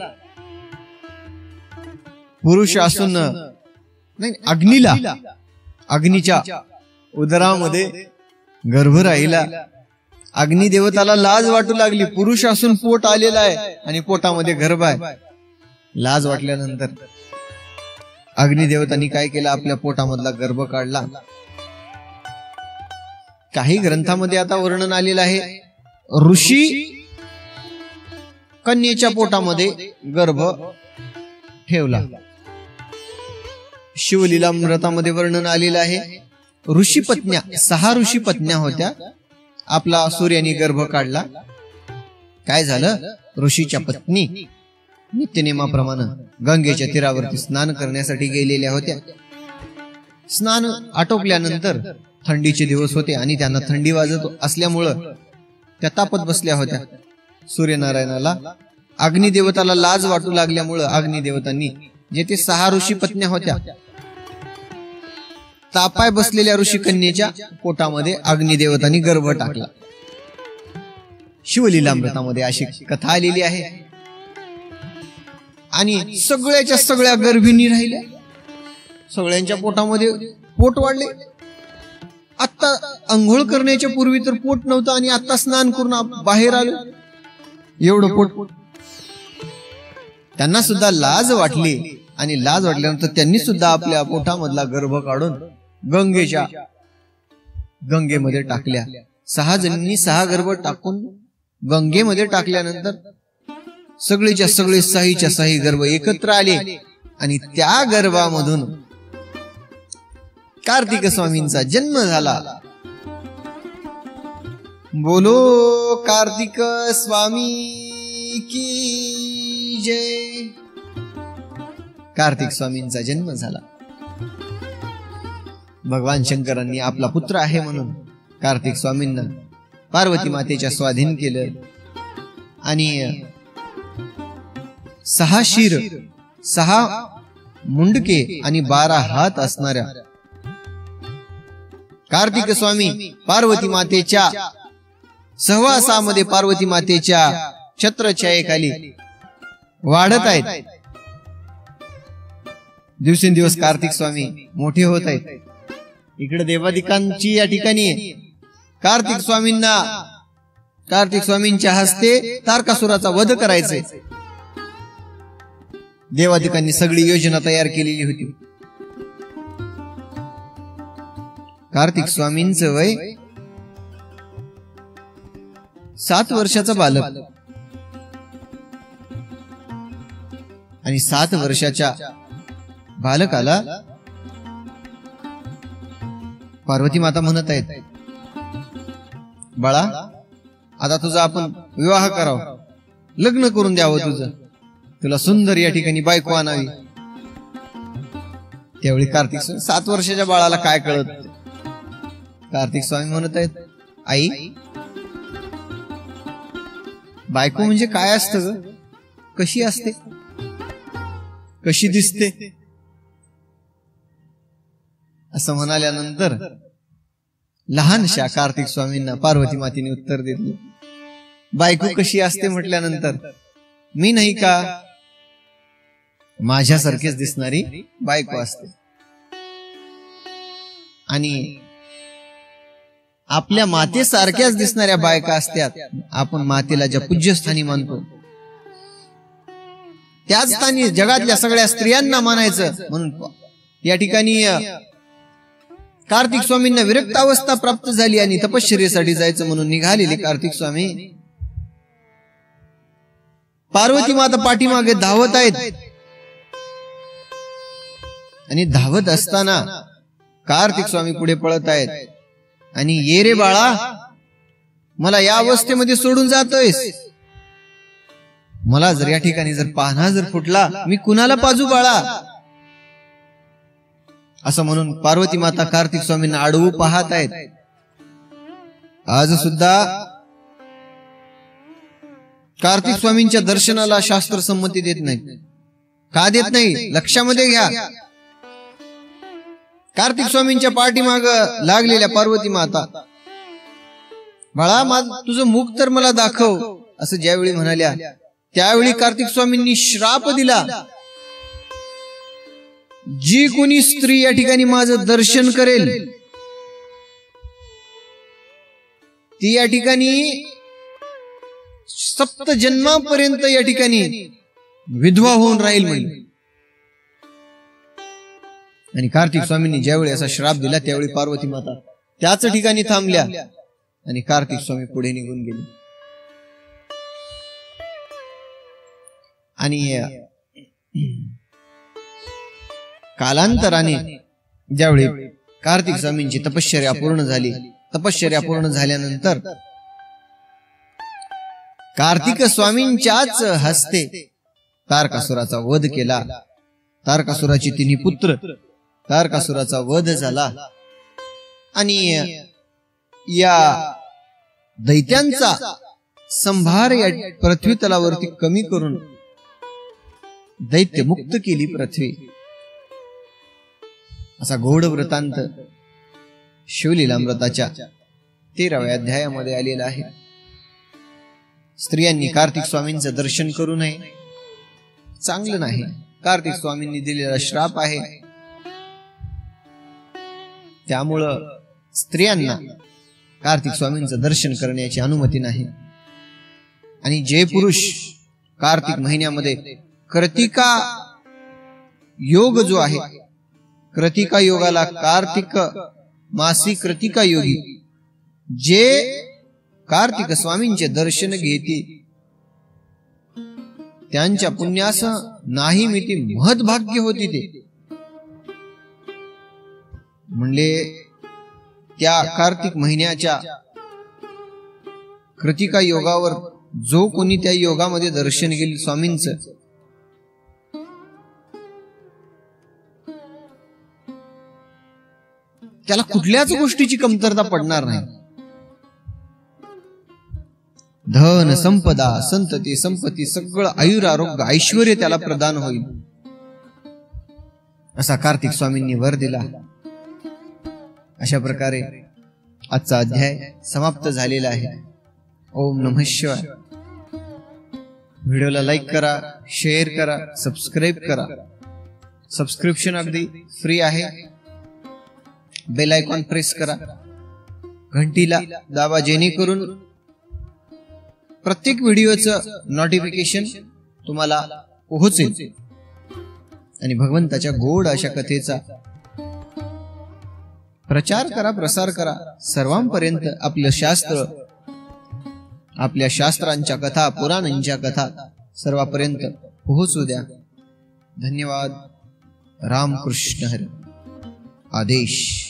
पुरुष असून नाही, अग्नीला, अग्नीच्या उदरामध्ये गर्भ राहिला. अग्निदेवताला लाज वाटू लागली. पुरुष असून पोट आलेला आहे आणि पोटामध्ये गर्भ आहे. लाज वाटल्यानंतर अग्निदेवतांनी काय केलं, आपल्या पोटामधला गर्भ काढला. काही ग्रंथामध्ये आता वर्णन आलेलं आहे, ऋषी कन्येच्या पोटामध्ये गर्भ ठेवला. शिवलीलामृतामध्ये वर्णन आलेलं आहे, ऋषी पत्न्या, 6 ऋषी पत्न्या होत्या. आपला सूर्याने गर्भ काढला. काय झालं, ऋषीच्या पत्नी नित्यनेमाप्रमाणे गंगेच्या तीरावरती स्नान करण्यासाठी गेलेल्या होत्या. स्नान आटोपल्यानंतर थंडीचे दिवस होते आणि त्यांना थंडी वाजत असल्यामुळं त्या तापत बसल्या होत्या. सूर्यनारायणाला, अग्निदेवताला लाज वाटू लागल्यामुळं अग्निदेवतांनी, जे ते 6 ऋषी पत्न्या होत्या, तापाय बसलेल्या ऋषी कन्येच्या पोटामध्ये अग्निदेवतांनी गर्भ टाकला. शिवलीलामृतामध्ये अशी कथा आलेली आहे. आणि सगळ्याच्या सगळ्या गर्भिणी राहिल्या. सगळ्यांच्या पोटामध्ये पोट वाढले. आता अंघोळ करण्याच्या पूर्वी तर पोट नव्हतं आणि आता स्नान करून बाहेर आलो, एवढं पोट. त्यांना सुद्धा लाज वाटली. आणि लाज वाटल्यानंतर त्यांनी सुद्धा आपल्या पोटामधला गर्भ काढून गंगेमध्ये टाकल्या. 6 जणींनी 6 गर्भ टाकून गंगेमध्ये टाकल्यानंतर सगळेच्या सगळे 6च्या 6 गर्भ एकत्र आले. आणि त्या गर्भामधून कार्तिक स्वामींचा जन्म झाला. बोलो कार्तिक स्वामी की जय. कार्तिक स्वामींचा जन्म झाला. भगवान शंकरांनी आपला पुत्र आहे म्हणून कार्तिक स्वामींना पार्वती मातेच्या स्वाधीन केलं. आणि 6 शिर, 6 मुंडके आणि 12 हात असणाऱ्या कार्तिक स्वामी पार्वती मातेच्या सहवासामध्ये, पार्वती मातेच्या छत्रछायेखाली वाढत आहेत. दिवसेंदिवस कार्तिक स्वामी मोठे होत आहेत. इकडे देवादिकांची या ठिकाणी कार्तिक स्वामींच्या हस्ते तारकासुराचा वध करायचे. देवादिकांनी सगळी योजना तयार केलेली होती. कार्तिक स्वामींचं वय 7 वर्षाचा बालक आणि 7 वर्षाच्या बालकाला पार्वती माता म्हणत आहेत, बाळा आता तुझा आपण विवाह करावा, लग्न करून द्यावं तुझं, तुला सुंदर या ठिकाणी बायको आणावी. त्यावेळी कार्तिक 7 वर्षाच्या बाळाला काय कळत. कार्तिक स्वामी म्हणत आहेत, आई बायको म्हणजे काय असतं ग, कशी असते, कशी दिसते. असं म्हणाल्यानंतर लहानशा कार्तिक स्वामींना पार्वती मातेने उत्तर दिले, बायको कशी असते म्हटल्यानंतर मी नाही का, माझ्यासारखीच दिसणारी बायको असते. आणि आपल्या मातेसारख्याच दिसणाऱ्या बायका असतात. आपण मातेला ज्या पूज्यस्थानी मानतो त्याच स्थानी जगातल्या सगळ्या स्त्रियांना मानायचं. म्हणून या ठिकाणी कार्तिक स्वामींना विरक्त अवस्था प्राप्त झाली आणि तपश्चर्येसाठी जायचं म्हणून निघालेले कार्तिक स्वामी पार्वती माता पाठीमागे धावत आहेत. आणि धावत असताना कार्तिक स्वामी पुढे पळत आहेत. आणि ये रे बाळा, मला या अवस्थेमध्ये सोडून जातोयस, मला जर या ठिकाणी जर पान्हा जर फुटला मी कुणाला पाजू बाळा. असं म्हणून पार्वती माता कार्तिक स्वामींना आडवू पाहत आहेत. आज सुद्धा कार्तिक स्वामींच्या दर्शनाला शास्त्र संमती देत नाही. का देत नाही लक्षामध्ये घ्या. कार्तिक स्वामींच्या पाठीमाग लागलेल्या पार्वती माता, बाळा तुझं मुख तर मला दाखव असं ज्यावेळी म्हणाल्या, त्यावेळी कार्तिक स्वामींनी श्राप दिला, जी कोणी स्त्री या ठिकाणी माझं दर्शन करेल ती या ठिकाणी 7 जन्मापर्यंत या ठिकाणी विधवा होऊन राहील म्हणजे. आणि कार्तिक स्वामींनी ज्यावेळी असा श्राप दिला त्यावेळी पार्वती माता त्याच ठिकाणी थांबल्या आणि कार्तिक स्वामी पुढे निघून गेले. आणि कालांतराने ज्यावेळी कार्तिक स्वामींची तपश्चर्या पूर्ण झाली, तपश्चर्या पूर्ण झाल्यानंतर कार्तिक स्वामींच्याच हस्ते तारकासुराचा वध केला. तारकासुराची 3 पुत्र, तारकासुराचा वध झाला. आणि या दैत्यांचा संभार या पृथ्वी तलावरती कमी करून दैत्य मुक्त केली पृथ्वी. असा गोड वृत्तांत शिवलीलामृताच्या 13व्या अध्यायामध्ये आलेला आहे. स्त्रियांनी कार्तिक स्वामींचं दर्शन करू नये, चांगलं नाही. कार्तिक स्वामींनी दिलेला श्राप आहे. त्यामुळं स्त्रियांना कार्तिक स्वामींचं दर्शन करण्याची अनुमती नाही. आणि जे पुरुष कार्तिक महिन्यामध्ये कृतिका योग जो आहे, कृतिका योगाला कार्तिक मासी कृतिका योगी जे कार्तिक स्वामींचे दर्शन घेते त्यांच्या पुण्यास नाही मिती महत्भाग्य होती. ते म्हणले त्या कार्तिक महिन्याच्या कृतिका योगावर जो कोणी त्या योगामध्ये दर्शन घेईल स्वामींचं, त्याला कुठल्याच गोष्टीची कमतरता पडणार नाही. धन संपदा संतती संपत्ती सगळं आयुर आरोग्य ऐश्वर्य त्याला प्रदान होईल असा कार्तिक स्वामींनी वर दिला. अशा प्रकारे आजचा अध्याय समाप्त झालेला आहे. ओम नमः शिवाय. व्हिडिओला लाईक करा, शेअर करा, सबस्क्राईब करा. सबस्क्रिप्शन अगदी फ्री आहे. बेल आयकॉन प्रेस करा, घंटीला दाबा, जेणेकरून प्रत्येक व्हिडिओचं नोटिफिकेशन तुम्हाला पोहोचेल आणि भगवंताच्या गोड अशा कथेचा प्रचार करा, प्रसार करा, सर्वांपर्यंत आपलं शास्त्र, आपल्या शास्त्रांच्या कथा, पुराणांच्या कथा सर्वांपर्यंत पोहोचू द्या. धन्यवाद. रामकृष्ण हरी. आदेश.